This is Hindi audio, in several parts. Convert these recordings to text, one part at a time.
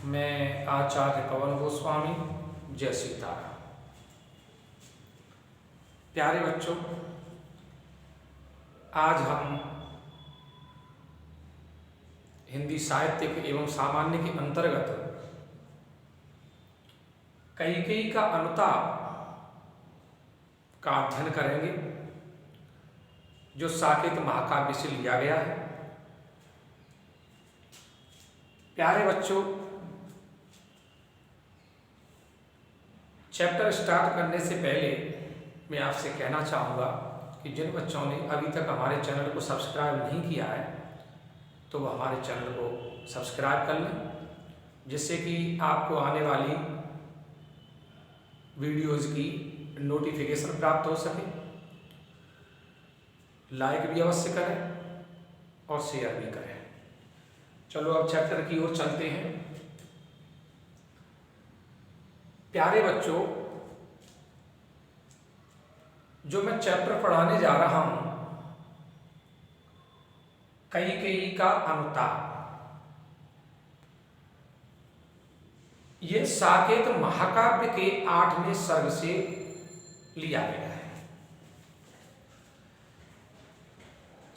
मैं आचार्य पवन गोस्वामी। जय सीताराम। प्यारे बच्चों, आज हम हिंदी साहित्य एवं सामान्य के अंतर्गत कैकेयी का अनुताप का अध्ययन करेंगे, जो साकेत महाकाव्य से लिया गया है। प्यारे बच्चों, चैप्टर स्टार्ट करने से पहले मैं आपसे कहना चाहूँगा कि जिन बच्चों ने अभी तक हमारे चैनल को सब्सक्राइब नहीं किया है तो वह हमारे चैनल को सब्सक्राइब कर लें, जिससे कि आपको आने वाली वीडियोज़ की नोटिफिकेशन प्राप्त हो सके। लाइक भी अवश्य करें और शेयर भी करें। चलो अब चैप्टर की ओर चलते हैं। प्यारे बच्चों, जो मैं चैप्टर पढ़ाने जा रहा हूं, कैकेयी का अनुताप, ये साकेत महाकाव्य के 8वें सर्ग से लिया गया है।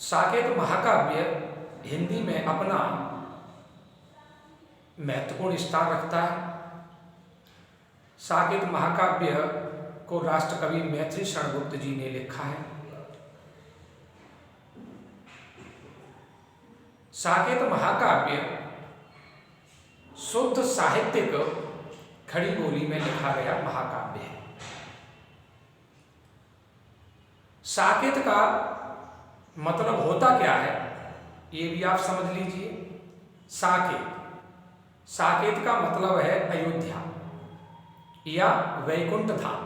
साकेत महाकाव्य हिंदी में अपना महत्वपूर्ण स्थान रखता है। साकेत महाकाव्य को राष्ट्रकवि मैथिली शरण गुप्त जी ने लिखा है। साकेत महाकाव्य शुद्ध साहित्यिक खड़ी बोली में लिखा गया महाकाव्य है। साकेत का मतलब होता क्या है, ये भी आप समझ लीजिए। साकेत का मतलब है अयोध्या या वैकुंठ धाम।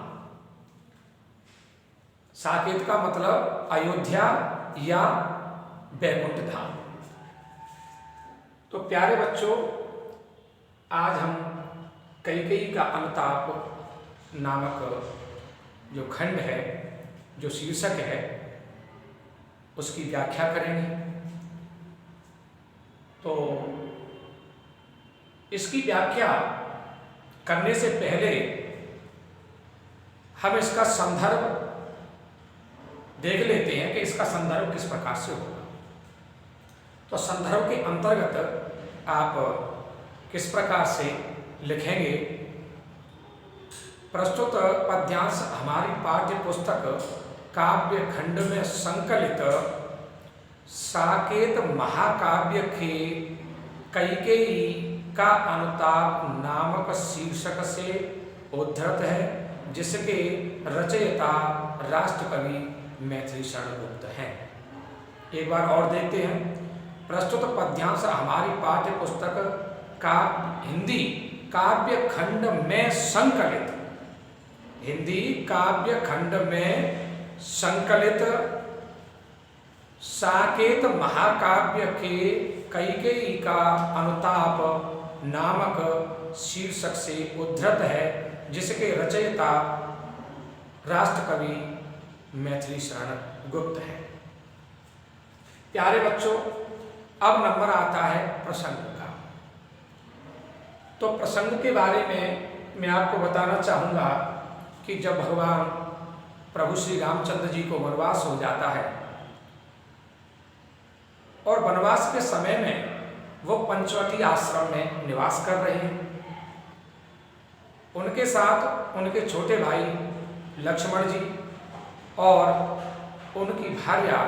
साकेत का मतलब अयोध्या या वैकुंठ धाम। तो प्यारे बच्चों, आज हम कैकेयी का अनुताप नामक जो खंड है, जो शीर्षक है, उसकी व्याख्या करेंगे। तो इसकी व्याख्या करने से पहले हम इसका संदर्भ देख लेते हैं कि इसका संदर्भ किस प्रकार से होगा। तो संदर्भ के अंतर्गत आप किस प्रकार से लिखेंगे। प्रस्तुत पद्यांश हमारी पाठ्य पुस्तक काव्य खंड में संकलित साकेत महाकाव्य के कैकेयी का अनुताप नामक शीर्षक से उद्धृत है, जिसके रचयिता राष्ट्रकवि मैथिली शरण गुप्त हैं। एक बार और देखते हैं। प्रस्तुत पद्यांश हमारी पाठ्य पुस्तक का हिंदी काव्य खंड में संकलित, हिंदी काव्य खंड में संकलित साकेत महाकाव्य के कैकेयी का अनुताप नामक शीर्षक से उद्धृत है, जिसके रचयिता राष्ट्रकवि मैथिली शरण गुप्त है। प्यारे बच्चों, अब नंबर आता है प्रसंग का। तो प्रसंग के बारे में मैं आपको बताना चाहूँगा कि जब भगवान प्रभु श्री रामचंद्र जी को वनवास हो जाता है और वनवास के समय में वो पंचवटी आश्रम में निवास कर रहे हैं, उनके साथ उनके छोटे भाई लक्ष्मण जी और उनकी भार्या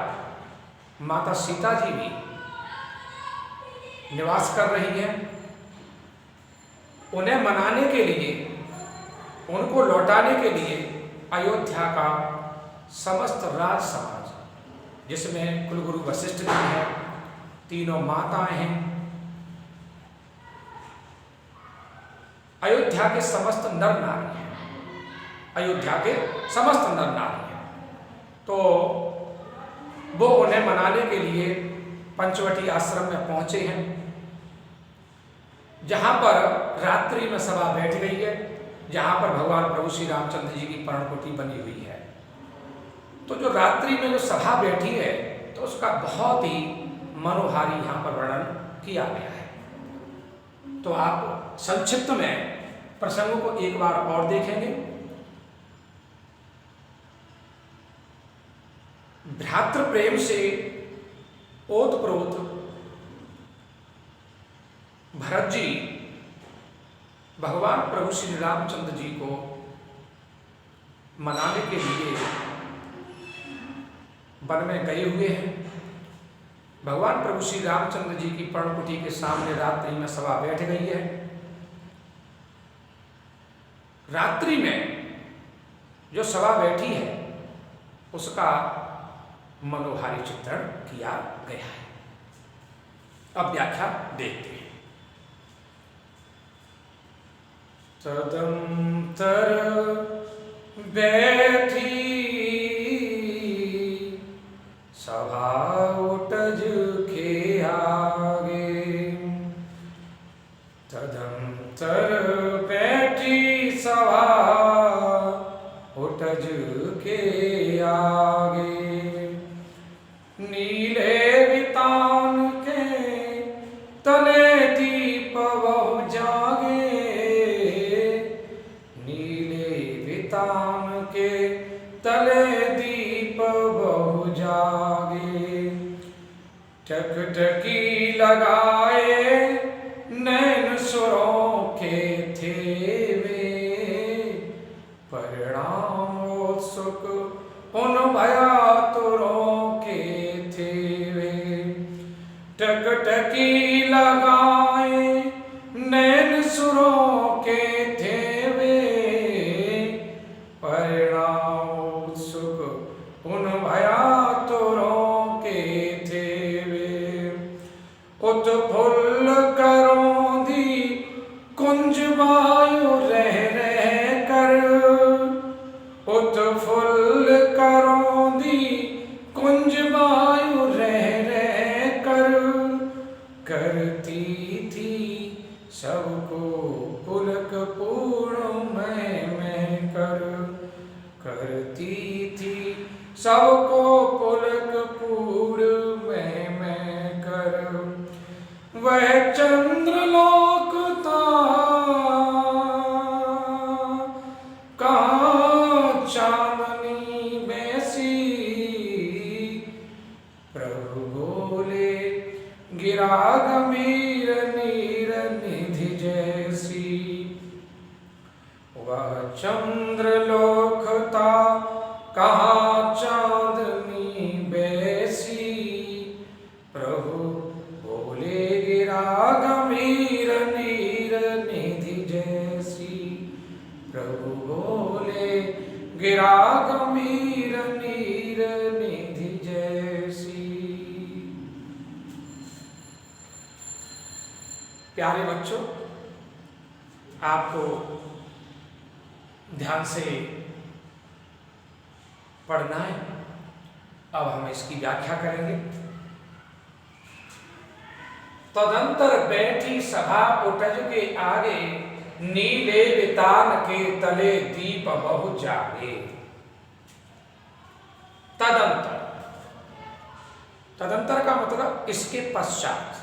माता सीता जी भी निवास कर रही हैं। उन्हें मनाने के लिए, उनको लौटाने के लिए अयोध्या का समस्त राज समाज, जिसमें कुलगुरु वशिष्ठ जी हैं, तीनों माताएं हैं, अयोध्या के समस्त नर नारी हैं, अयोध्या के समस्त नर नारी हैं। तो वो उन्हें मनाने के लिए पंचवटी आश्रम में पहुंचे हैं, जहां पर रात्रि में सभा बैठ गई है, जहां पर भगवान प्रभु श्री रामचंद्र जी की पर्णकुटी बनी हुई है। तो जो रात्रि में जो सभा बैठी है, तो उसका बहुत ही मनोहारी यहाँ पर वर्णन किया गया है। तो आप संक्षिप्त में प्रसंग को एक बार और देखेंगे। भ्रातृ प्रेम से ओतप्रोत भरत जी भगवान प्रभु श्री रामचंद्र जी को मनाने के लिए वन में गए हुए हैं। भगवान प्रभु श्री रामचंद्र जी की पर्णकुटी के सामने रात्रि में सभा बैठ गई है। रात्रि में जो सभा बैठी है उसका मनोहारी चित्रण किया गया है। अब व्याख्या देखते हैं। तदंतर बैठी सभा उटज के आगे, तदंतर बैठी सभा उटज के आगे, नीले वितान के तले दीप बहु जागे, नीले वितान के तले दीप बहु जागे, टकटकी लगाए नैन सुरों के थे वे, परिणाम उत्सुक उन भयातुरों के थे वे, टकटकी लगाए नैन सुरों के थे वे, परिणाम उत्सुक उन भयातुरों के थे वे, उत्फुल्ल करौंदी कुंज वायु रह रह कर, उत्फुल्ल करौंदी कुंज वायु रह रह कर, करती थी सबको पुलक पूर्ण मैं कर, करती थी सबको पुलक पूर्ण मैं कर, वह चंद्रलोक था कहाँ चांदनी बैसी, प्रभु बोले गिरा गंभीर नीर निधि जैसी, वह चंद्रलोक था कहाँ चांदनी बैसी, प्रभु बोले गिरा गंभीर नीर निधि जैसी, प्रभु बोले गिरा गंभीर नीर निधि जैसी। प्यारे बच्चों, आपको ध्यान से पढ़ना है। अब हम इसकी व्याख्या करेंगे। तदंतर बैठी सभा उटज के आगे, नीले वितान के तले दीप बहु जागे। तदंतर, तदंतर का मतलब इसके पश्चात।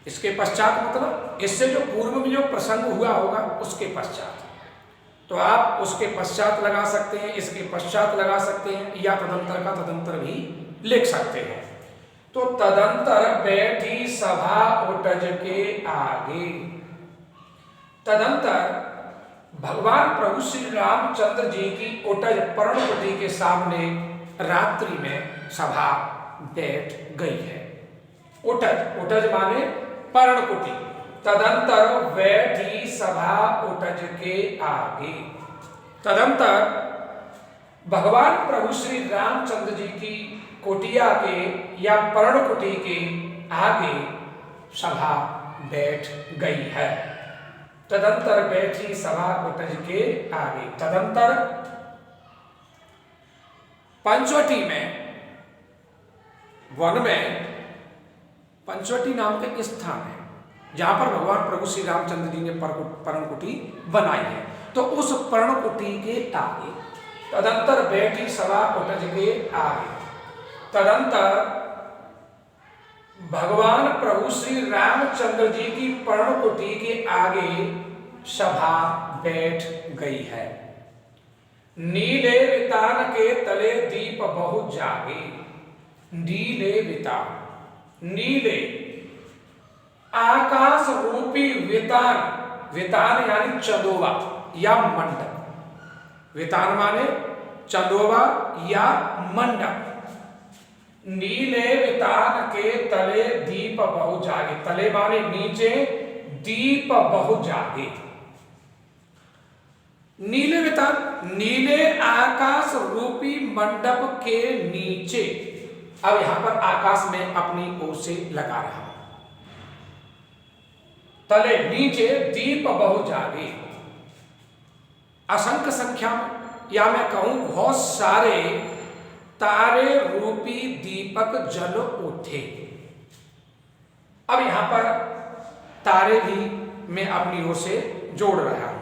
इसके पश्चात मतलब इससे जो पूर्व में जो प्रसंग हुआ होगा उसके पश्चात। तो आप उसके पश्चात लगा सकते हैं, इसके पश्चात लगा सकते हैं, या तदंतर का तदंतर भी लिख सकते हैं। तो तदंतर बैठी सभा उटज के आगे। तदंतर भगवान प्रभु श्री रामचंद्र जी की उटज पर्णकुटी के सामने रात्रि में सभा बैठ गई है। उटज, उटज माने पर्णकुटी। तदंतर बैठी सभा उटज के आगे। तदंतर भगवान प्रभु श्री रामचंद्र जी की कुटिया के या पर्णकुटी के आगे सभा बैठ गई है। तदंतर बैठी सभा उटज के आगे। तदंतर पंचवटी में, वन में पंचवटी नाम का स्थान है जहां पर भगवान प्रभु श्री रामचंद्र जी ने पर्णकुटी बनाई है। तो उस पर्णकुटी के आगे तदंतर बैठी सभा उटज के आगे। तदंतर भगवान प्रभु श्री रामचंद्र जी की पर्णकुटी के आगे सभा बैठ गई है। नीले वितान के तले दीप बहु जागे। नीले वितान, नीले आकाश रूपी वितान, वितान यानी चंदोवा या मंडप। वितान माने चंदोवा या मंडप। नीले वितान के तले दीप बहु जागे। तले माने नीचे, दीप बहु जागे। नीले वितान, नीले आकाश रूपी मंडप के नीचे। अब यहां पर आकाश में अपनी ओर से लगा रहा हूं। तले नीचे दीप बहु जागे। असंख्य संख्या में, या मैं कहूं बहुत सारे तारे रूपी दीपक जल उठे। अब यहां पर तारे भी मैं अपनी ओर से जोड़ रहा हूं।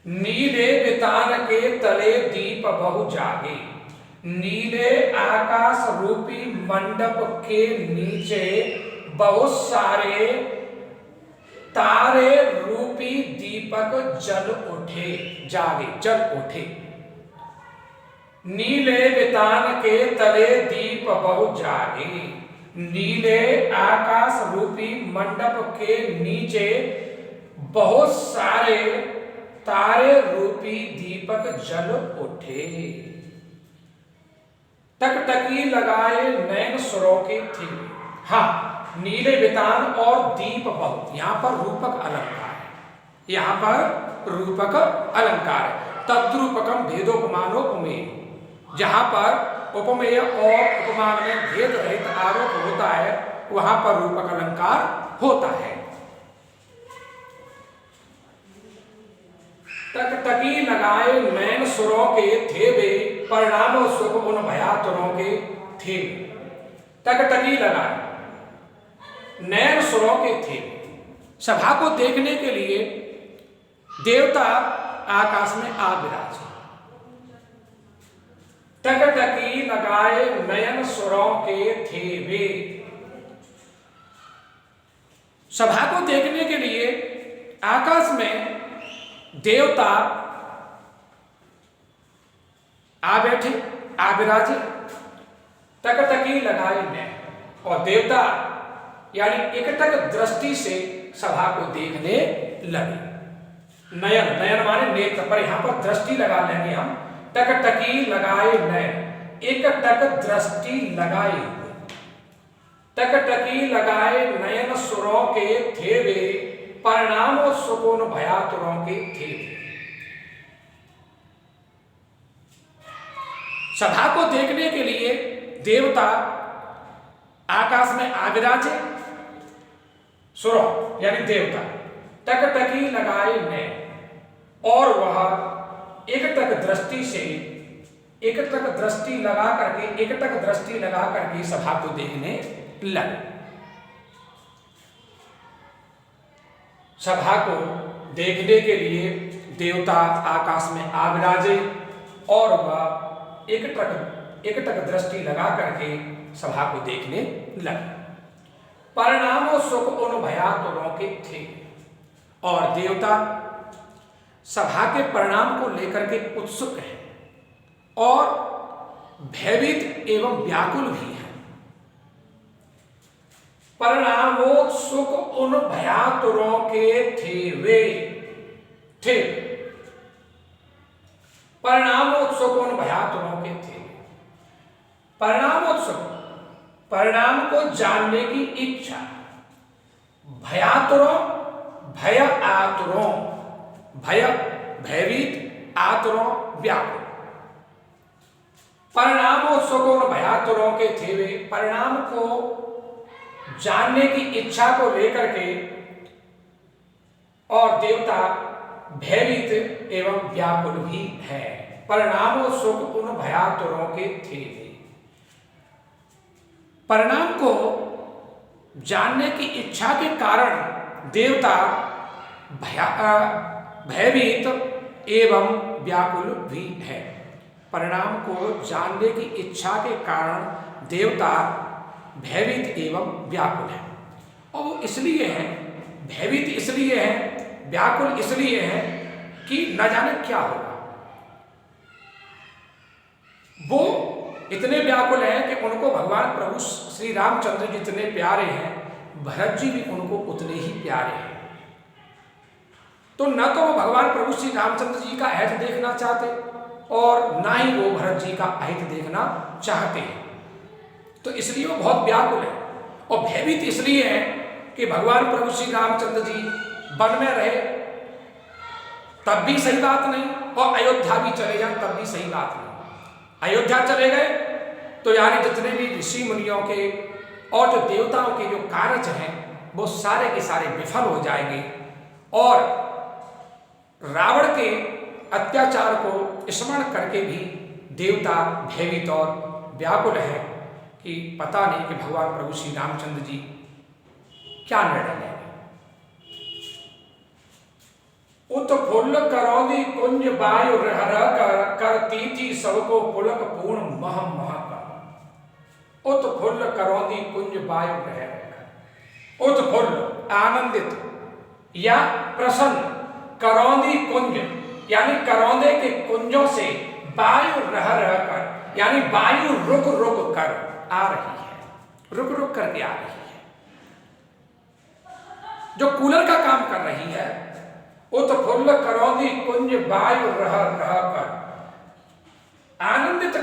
नीले वितान के तले दीप बहु जागे। नीले आकाश रूपी मंडप के नीचे बहुत सारे तारे रूपी दीपक जल उठे, जागे, जल उठे। नीले वितान के तले दीप बहु जागे। नीले आकाश रूपी मंडप के नीचे बहुत सारे तारे रूपी दीपक जल उठे। टकटकी लगाए नैन सुरोके थे। हाँ, नीले वितान और दीप बहु, यहां पर रूपक अलंकार है। यहां पर रूपक अलंकार है। तद्रूपकम भेदोपमानोपमेय। जहां पर उपमेय और उपमान में भेद रहित आरोप होता है, वहां पर रूपक अलंकार होता है। टकटकी लगाए नैन सुरों के थे वे, परिणाम सुख उन भयातुरों के थे। टकटकी लगाए नैन सुरों के थे। सभा को देखने के लिए देवता आकाश में आ विराजे। टकटकी लगाए नयन सुरों के थे वे। सभा को देखने के लिए आकाश में देवता आ बैठे, आ विराजे। टकटकी लगाए नयन, और देवता यानी एकटक दृष्टि से सभा को देखने लगे। नयन, नयन माने नेत्र, पर यहां पर दृष्टि लगा लेंगे हम। टकटकी लगाए नयन, एकटक दृष्टि लगाए हुए। टकटकी लगाए नयन सुरों के थे वे, परिणाम सुकोन भयातुरों के थे। सभा को देखने के लिए देवता आकाश में आ विराजे। सुरों यानी देवता टकटकी लगाए नैन, और वह एकटक दृष्टि से, एकटक दृष्टि लगा करके, एकटक दृष्टि लगा करके सभा को देखने लगे। सभा को देखने के लिए देवता आकाश में आ विराजे, और वह एकटक दृष्टि लगा करके सभा को देखने लगे। परिणाम सुख उन भयातुरों के थे, और देवता सभा के परिणाम को लेकर के उत्सुक है और भयभीत एवं व्याकुल भी है। परिणामोत्सुक उन भयातुरों के थे वे, थे। परिणामोत्सुक उन भयातुरों के थे। परिणामोत्सुक, परिणाम को जानने की इच्छा। भयातुरों, भय आतुरों, भय भयभीत, आतुरों व्याकुल। परिणामोत्सुक उन भयातुरों के थे वे, परिणाम को जानने की इच्छा को लेकर के, और देवता भयभीत एवं व्याकुल भी है। परिणामोत्सुक उन भयातुरों के थे वे। परिणाम को जानने की इच्छा के कारण देवता भयभीत एवं व्याकुल भी है। परिणाम को जानने की इच्छा के कारण देवता भयभीत एवं व्याकुल है। और वो इसलिए हैं, भयभीत इसलिए हैं, व्याकुल इसलिए हैं कि न जाने क्या होगा। वो इतने व्याकुल हैं कि उनको भगवान प्रभु श्री रामचंद्र जितने प्यारे हैं, भरत जी भी उनको उतने ही प्यारे हैं। तो न तो वो भगवान प्रभु श्री रामचंद्र जी का अहित देखना चाहते और ना ही वो भरत जी का अहित देखना चाहते हैं। तो इसलिए वो बहुत व्याकुल है और भयभीत इसलिए है कि भगवान प्रभु श्री रामचंद्र जी वन में रहे तब भी सही बात नहीं, और अयोध्या भी चले जाए तब भी सही बात नहीं। अयोध्या चले गए तो यानी जितने भी ऋषि मुनियों के और जो देवताओं के जो कार्य हैं वो सारे के सारे विफल हो जाएंगे, और रावण के अत्याचार को स्मरण करके भी देवता भयभीत और व्याकुल है कि पता नहीं कि भगवान प्रभु श्री रामचंद्र जी क्या निर्णय लेंगे। उत्फुल्ल करौंदी कुंज वायु रह कर तीथी सबको पुलक पूर्ण मह मह कर। उत्फुल्ल करौंदी कुंज वायु रह कर, उत्फुल्ल आनंदित या प्रसन्न, करौंदी कुंज यानी करौंदे के कुंजों से वायु रह कर यानी वायु रुक रुक कर आ रही है, रुक रुक करके आ रही है, जो कूलर का काम कर रही है। उत्फुल्ल करौंदी कुंज वायु रह रह कर, आनंदित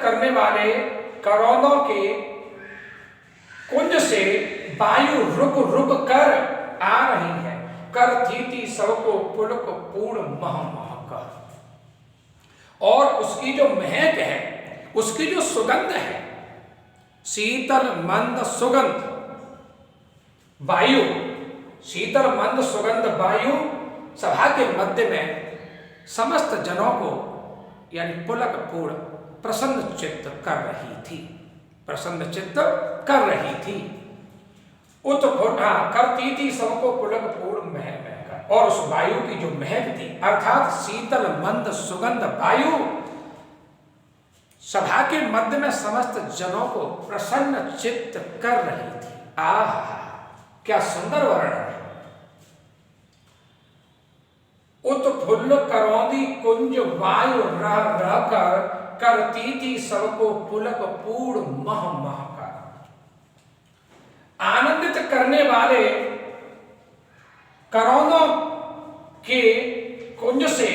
करने वाले करौंदों के कुंज से वायु रुक रुक कर आ रही है। कर थी सबको पुलक पूर्ण मह मह कर, और उसकी जो महक है, उसकी जो सुगंध है, शीतल मंद सुगंध वायु, शीतल मंद सुगंध वायु सभा के मध्य में समस्त जनों को यानी पुलक पूर्ण प्रसन्न चित्त कर रही थी, प्रसन्न चित्त कर रही थी। करती थी सबको पुलक पूर्ण महक, और उस वायु की जो महक थी अर्थात शीतल मंद सुगंध वायु सभा के मध्य में समस्त जनों को प्रसन्न चित्त कर रही थी। आह, क्या सुंदर वर्णन है। उत्फुल्ल करौंदी कुंज वायु रह रह कर करती थी सबको पुलक पूर्ण मह मह कर। आनंदित करने वाले करौंदों के कुंज से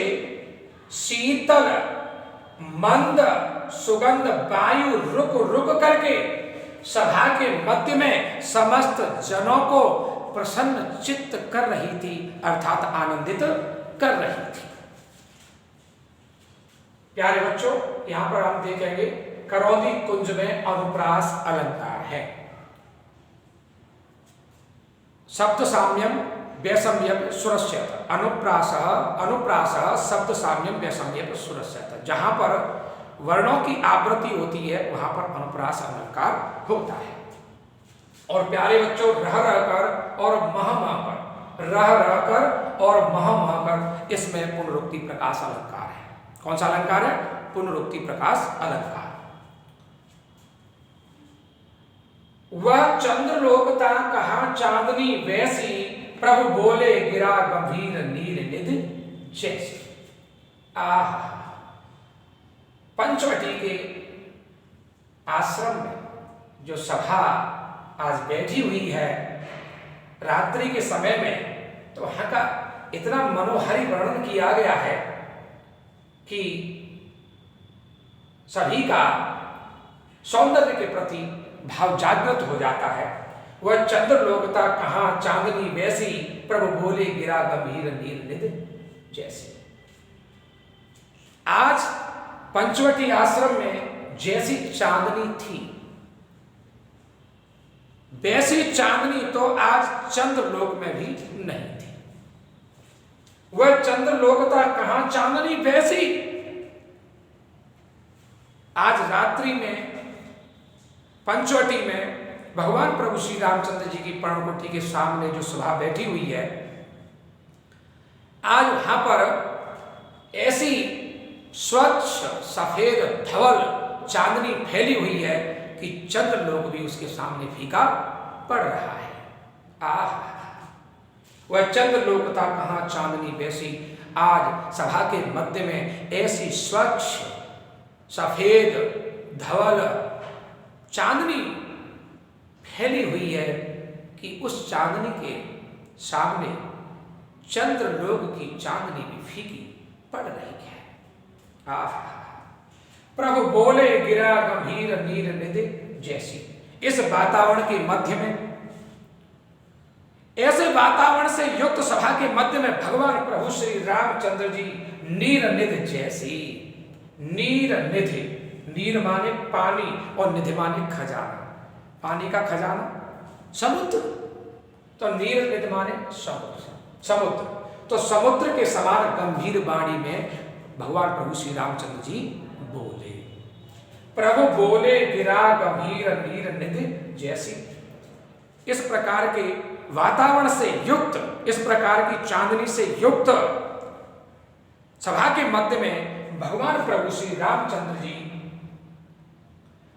शीतल मंद सुगंध वायु रुक रुक करके सभा के मध्य में समस्त जनों को प्रसन्न चित्त कर रही थी, अर्थात आनंदित कर रही थी। प्यारे बच्चों, यहां पर हम देखेंगे करौंदी कुंज में अनुप्रास अलंकार है। शब्द साम्यम वैषम्यम सुरस्यत, अनुप्रास शब्द साम्यम वैषम्यम सुरस्यत। जहां पर वर्णों की आवृत्ति होती है वहां पर अनुप्रास अलंकार होता है। और प्यारे बच्चों, रह रह कर और मह मह कर, रह रह कर और मह मह कर, इसमें पुनरुक्ति प्रकाश अलंकार है। कौन सा अलंकार है? पुनरुक्ति प्रकाश अलंकार। वह चंद्रलोकता कहा चांदनी वैसी, प्रभु बोले गिरा गंभीर नीर निधि जैसी। आह, पंचवटी के आश्रम में जो सभा आज बैठी हुई है रात्रि के समय में, तो वहां का इतना मनोहारी वर्णन किया गया है कि सभी का सौंदर्य के प्रति भाव जागृत हो जाता है। वह चंद्रलोकता कहां चांदनी वैसी, प्रभु बोले गिरा गंभीर नील निधि जैसी। आज पंचवटी आश्रम में जैसी चांदनी थी, वैसी चांदनी तो आज चंद्रलोक में भी नहीं थी। वह चंद्रलोकता कहां चांदनी वैसी। आज रात्रि में पंचवटी में भगवान प्रभु श्री रामचंद्र जी की पर्णकुटी के सामने जो सभा बैठी हुई है, आज वहां पर ऐसी स्वच्छ सफेद धवल चांदनी फैली हुई है कि चंद्रलोक भी उसके सामने फीका पड़ रहा है। आह, वह चंद्रलोक था कहाँ चांदनी वैसी। आज सभा के मध्य में ऐसी स्वच्छ सफेद धवल चांदनी फैली हुई है कि उस चांदनी के सामने चंद्रलोक की चांदनी भी फीकी पड़ रही है। आह, प्रभु बोले गिरा गंभीर नीर निधि जैसी। इस वातावरण के मध्य में, ऐसे वातावरण से युक्त सभा के मध्य में भगवान प्रभु श्री रामचंद्र जी नीर निधि जैसी। नीर निधि, नीर माने पानी और निधि माने खजाना। पानी का खजाना समुद्र, तो नीर निधि माने समुद्र। समुद्र, तो समुद्र के समान गंभीर वाणी में भगवान प्रभु श्री रामचंद्र जी बोले। प्रभु बोले गिरा गंभीर नीर निधि जैसी। इस प्रकार के वातावरण से युक्त, इस प्रकार की चांदनी से युक्त सभा के मध्य में भगवान प्रभु श्री रामचंद्र जी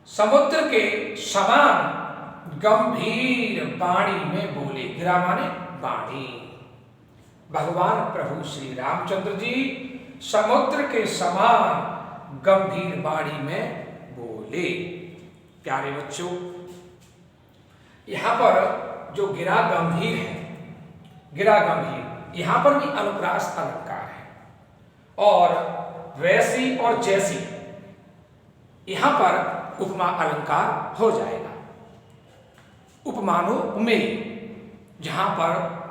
समुद्र के समान गंभीर वाणी में बोले। गिरा माने वाणी। भगवान प्रभु श्री रामचंद्र जी समुद्र के समान गंभीर वाणी में बोले। प्यारे बच्चों, यहां पर जो गिरा गंभीर है, गिरा गंभीर, यहां पर भी अनुप्रास अलंकार है। और वैसी और जैसी, यहां पर उपमा अलंकार हो जाएगा। उपमानो उपमेय, जहां पर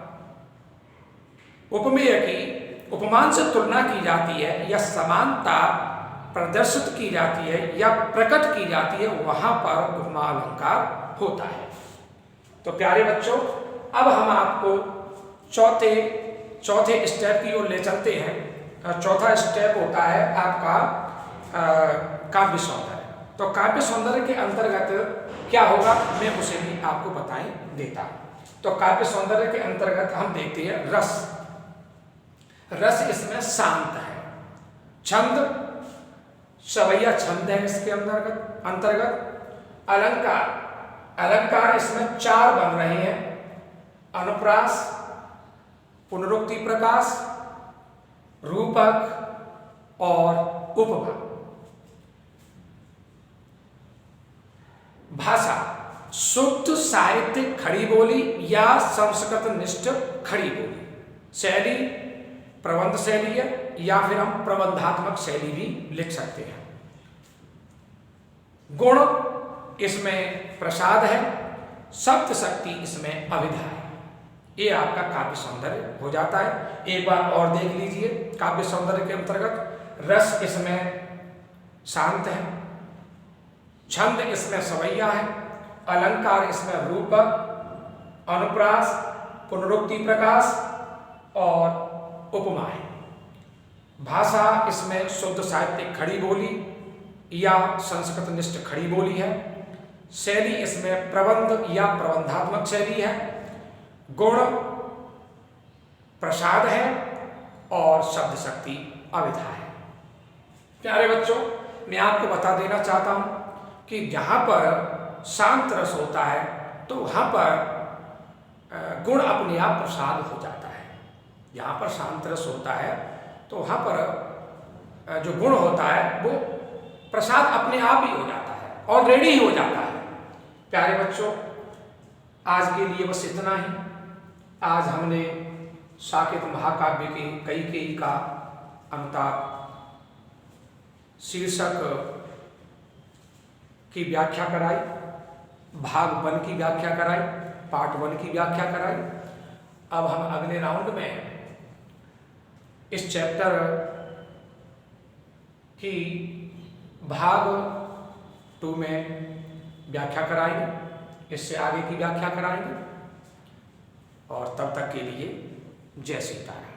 उपमेय की उपमान से तुलना की जाती है या समानता प्रदर्शित की जाती है या प्रकट की जाती है, वहां पर उपमा अलंकार होता है। तो प्यारे बच्चों, अब हम आपको चौथे स्टेप की ओर ले चलते हैं। चौथा स्टेप होता है आपका काव्य सौंदर्य। तो काव्य सौंदर्य के अंतर्गत क्या होगा, मैं उसे भी आपको बताई देता हूं। तो काव्य सौंदर्य के अंतर्गत हम देखते हैं रस। रस इसमें शांत है। छंद, सवैया छंद है इसके अंतर्गत। अलंकार, अलंकार इसमें 4 बन रहे हैं। अनुप्रास, पुनरुक्ति प्रकाश, रूपक और उपमा। भाषा, शुद्ध साहित्यिक खड़ी बोली या संस्कृत निष्ठ खड़ी बोली। शैली प्रबंध शैली है या फिर हम प्रबंधात्मक शैली भी लिख सकते हैं। गुण, इसमें प्रसाद है। शब्द शक्ति, इसमें अभिधा है। ये आपका काव्य सौंदर्य हो जाता है। एक बार और देख लीजिए। काव्य सौंदर्य के अंतर्गत रस इसमें शांत है, छंद इसमें सवैया है, अलंकार इसमें रूपक, अनुप्रास, पुनरुक्ति प्रकाश और उपमा है। भाषा इसमें शुद्ध साहित्यिक खड़ी बोली या संस्कृत निष्ठ खड़ी बोली है। शैली इसमें प्रबंध या प्रबंधात्मक शैली है। गुण प्रसाद है और शब्द शक्ति अभिधा है। प्यारे बच्चों, मैं आपको बता देना चाहता हूं कि जहां पर शांत रस होता है तो वहां पर गुण अपने आप प्रसाद हो जाता है। जहां पर शांत रस होता है तो वहां पर जो गुण होता है वो प्रसाद अपने आप ही हो जाता है, ऑलरेडी ही हो जाता है। प्यारे बच्चों, आज के लिए बस इतना ही। आज हमने साकेत महाकाव्य के कैकेयी का अनुताप शीर्षक की व्याख्या कराई, भाग 1 की व्याख्या कराई, पार्ट 1 की व्याख्या कराई। अब हम अगले राउंड में इस चैप्टर की भाग 2 में व्याख्या कराएंगे, इससे आगे की व्याख्या कराएंगे। और तब तक के लिए जय सीताराम।